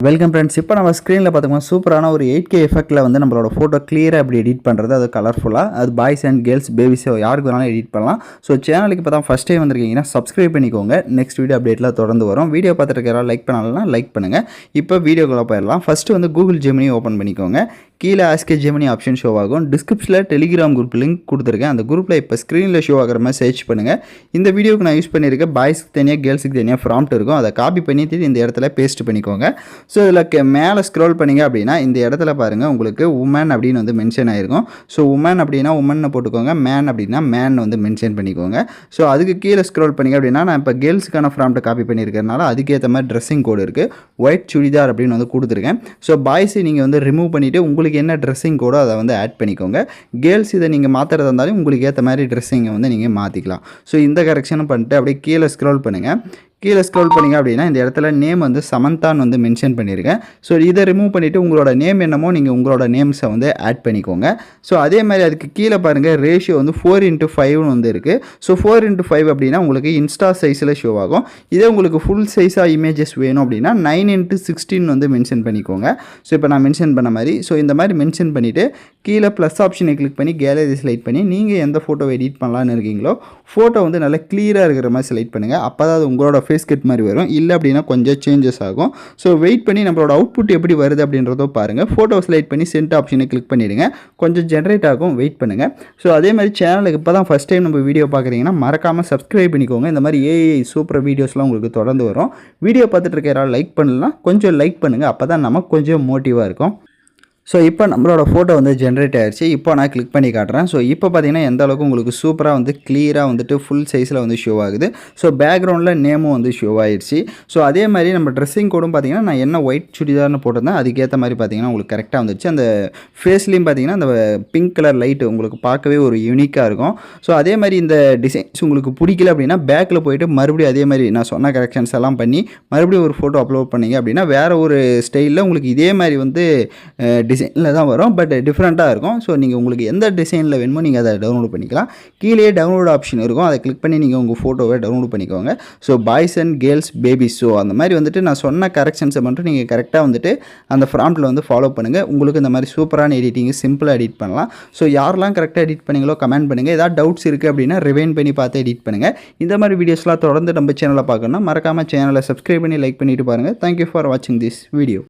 Welcome friends. இப்போ நம்ம ஸ்க்ரீனில் பார்த்தோம்னா சூப்பரான ஒரு 8K எஃபெக்ட்டில் வந்து நம்மளோட ஃபோட்டோ கிளியராக எப்படி எடிட் பண்ணுறது, அது கலர்ஃபுல்லாக, அது பாய்ஸ் அண்ட் கேர்ள்ஸ் பேபிஸ் யாருக்கு வேணாலும் எடிட் பண்ணலாம். ஸோ சேனலுக்கு இப்போ தான் ஃபஸ்ட் டைம் வந்திருக்கீங்கன்னா சப்ஸ்கிரைப் பண்ணிக்கோங்க. நெக்ஸ்ட் வீடியோ அப்டேட்டில் தொடர்ந்து வரும். வீடியோ பார்த்துட்டு யாராவது லைக் பண்ணாலன்னா லைக் பண்ணுங்கள். இப்போ வீடியோக்குள்ளே போயிடலாம். ஃபஸ்ட்டு வந்து கூகுள் ஜெமினி ஓப்பன் பண்ணிக்கோங்க. கீழே ஆஸ்கே ஜெமினி ஆப்ஷன் ஷோ ஆகும். டிஸ்கிரிப்ஷனில் டெலிகிராம் குரூப் லிங்க் கொடுத்துருக்கேன். அந்த குரூப்பில் இப்போ ஸ்க்ரீனில் ஷோ ஆகிற மாதிரி சர்ச் பண்ணுங்கள். இந்த வீடியோக்கு நான் யூஸ் பண்ணியிருக்கேன். பாய்ஸ்க்கு தனியாக கேர்ள்ஸுக்கு தனியாக ப்ராம்ப்ட் இருக்கும். அதை காப்பி பண்ணி இந்த இடத்துல பேஸ்ட் பண்ணிக்கோங்க. ஸோ இதில் மேலே ஸ்க்ரோல் பண்ணிங்க அப்படின்னா இந்த இடத்துல பாருங்கள், உங்களுக்கு உமன் அப்படின்னு வந்து மென்ஷன் ஆகிருக்கும். ஸோ உமன் அப்படின்னா உமன்னு போட்டுக்கோங்க. மேன் அப்படின்னா மேன் வந்து மென்ஷன் பண்ணிக்கோங்க. ஸோ அதுக்கு கீழே ஸ்க்ரோல் பண்ணிங்க அப்படின்னா நான் இப்போ கேர்ள்ஸுக்கான ப்ராம்ப்ட்டை காப்பி பண்ணியிருக்கிறதுனால அதுக்கேற்ற மாதிரி ட்ரெஸ்ஸிங் கோடு இருக்குது. ஒயிட் சுடிதார் அப்படின்னு வந்து கொடுத்துருக்கேன். ஸோ பாய்ஸை நீங்கள் வந்து ரிமூவ் பண்ணிவிட்டு உங்களுக்கு என்ன ட்ரெஸ்ஸிங் கூட அதை வந்து ஆட் பண்ணிக்கோங்க. கேர்ள்ஸ் இதை நீங்கள் மாற்றுறதா இருந்தாலும் உங்களுக்கு ஏற்ற மாதிரி ட்ரெஸ்ஸிங்கை வந்து நீங்கள் மாற்றிக்கலாம். ஸோ இந்த கரெக்ஷனும் பண்ணிட்டு அப்படியே கீழே ஸ்க்ரோல் பண்ணுங்கள். கீழே ஸ்க்ரோல் பண்ணிங்க அப்படின்னா இந்த இடத்துல நேம் வந்து சமந்தான்னு வந்து மென்ஷன் பண்ணியிருக்கேன். ஸோ இதை ரிமூவ் பண்ணிவிட்டு உங்களோட நேம் என்னமோ நீங்கள் உங்களோட நேம்ஸை வந்து ஆட் பண்ணிக்கோங்க. ஸோ அதே மாதிரி அதுக்கு கீழே பாருங்கள், ரேஷியோ வந்து 4:5 வந்து இருக்குது. ஸோ 4:5 அப்படின்னா உங்களுக்கு இன்ஸ்டா சைஸில் ஷோ ஆகும். இதே உங்களுக்கு ஃபுல் சைஸாக இமேஜஸ் வேணும் அப்படின்னா 9:16 வந்து மென்ஷன் பண்ணிக்கோங்க. ஸோ இப்போ நான் மென்ஷன் பண்ண மாதிரி இந்த மாதிரி மென்ஷன் பண்ணிவிட்டு கீழே ப்ளஸ் ஆப்ஷனை கிளிக் பண்ணி கேலரி செலக்ட் பண்ணி நீங்கள் எந்த ஃபோட்டோ எடிட் பண்ணலான்னு இருக்கீங்களோ ஃபோட்டோ வந்து நல்லா கிளியராக இருக்கிற மாதிரி செலக்ட் பண்ணுங்கள். அப்போ தான் அது உங்களோட ஃபேஸ் கட் மாதிரி வரும். இல்லை அப்படின்னா கொஞ்சம் சேஞ்சஸ் ஆகும். ஸோ வெயிட் பண்ணி நம்மளோட அவுட்புட் எப்படி வருது அப்படின்றதோ பாருங்கள். ஃபோட்டோ செலக்ட் பண்ணி சென்ட் ஆப்ஷனை கிளிக் பண்ணிவிடுங்க. கொஞ்சம் ஜென்ரேட் ஆகும், வெயிட் பண்ணுங்கள். ஸோ அதே மாதிரி சேனலுக்கு இப்போ தான் ஃபஸ்ட் டைம் நம்ம வீடியோ பார்க்குறீங்கன்னா மறக்காமல் சப்ஸ்கிரைப் பண்ணிக்கோங்க. இந்த மாதிரி ஏஐ சூப்பர் வீடியோஸ்லாம் உங்களுக்கு தொடர்ந்து வரும். வீடியோ பார்த்துட்டு இருக்க யாராவது லைக் பண்ணலாம், கொஞ்சம் லைக் பண்ணுங்கள். அப்போ தான் நமக்கு கொஞ்சம் மோட்டிவாக இருக்கும். ஸோ இப்போ நம்மளோட ஃபோட்டோ வந்து ஜென்ரேட் ஆகிடுச்சு. இப்போ நான் கிளிக் பண்ணி காட்டுறேன். ஸோ இப்போ பார்த்தீங்கன்னா எந்த அளவுக்கு உங்களுக்கு சூப்பராக வந்து கிளியராக வந்துட்டு ஃபுல் சைஸில் வந்து ஷோ ஆகுது. ஸோ பேக்ரவுண்டில் நேமும் வந்து ஷோ ஆகிடுச்சு. ஸோ அதே மாதிரி நம்ம ட்ரெஸ்ஸிங் கோடும் பார்த்தீங்கன்னா நான் என்ன ஒயிட் சுடிதார்னு போட்டிருந்தேன் அதுக்கேற்ற மாதிரி பார்த்தீங்கன்னா உங்களுக்கு கரெக்டாக வந்துச்சு. அந்த ஃபேஸ்லேயும் பார்த்தீங்கன்னா அந்த பிங்க் கலர் லைட்டு உங்களுக்கு பார்க்கவே ஒரு யூனிக்காக இருக்கும். ஸோ அதே மாதிரி இந்த டிசைன்ஸ் உங்களுக்கு பிடிக்கல அப்படின்னா பேக்கில் போய்ட்டு மறுபடியும் அதே மாதிரி நான் சொன்ன கரெக்ஷன்ஸ் எல்லாம் பண்ணி மறுபடியும் ஒரு ஃபோட்டோ அப்லோட் பண்ணிங்க அப்படின்னா வேறு ஒரு ஸ்டைலில் உங்களுக்கு இதே மாதிரி வந்து டிசைனில் தான் வரும். பட் டிஃப்ரெண்ட்டாக இருக்கும். ஸோ நீங்கள் உங்களுக்கு எந்த டிசைனில் வேணுமோ நீங்கள் அதை டவுன்லோட் பண்ணிக்கலாம். கீழே டவுன்லோட் ஆப்ஷன் இருக்கும். அதை கிளிக் பண்ணி நீங்கள் உங்கள் ஃபோட்டோவை டவுன்லோட் பண்ணிக்கோங்க. So boys and girls babies so அந்த மாதிரி வந்துட்டு நான் சொன்ன கரெக்ஷன்ஸை மட்டும் நீங்கள் கரெக்டாக வந்துட்டு அந்த ப்ராம்ப்ட்டில் வந்து ஃபாலோ பண்ணுங்கள். உங்களுக்கு இந்த மாதிரி சூப்பரான எடிட்டிங் சிம்பிளாக எடிட் பண்ணலாம். ஸோ யாரெல்லாம் கரெக்டாக எடிட் பண்ணீங்களோ கமெண்ட் பண்ணுங்கள். ஏதாவது டவுட்ஸ் இருக்குது அப்படின்னா ரிவைன் பண்ணி பார்த்து எடிட் பண்ணுங்கள். இந்த மாதிரி வீடியோஸ்லாம் தொடர்ந்து நம்ம சேனலில் பார்க்கணும்னா மறக்காமல் சேனலை சப்ஸ்கிரைப் பண்ணி லைக் பண்ணிவிட்டு பாருங்கள். தேங்க்யூ ஃபார் வாட்சிங் திஸ் வீடியோ.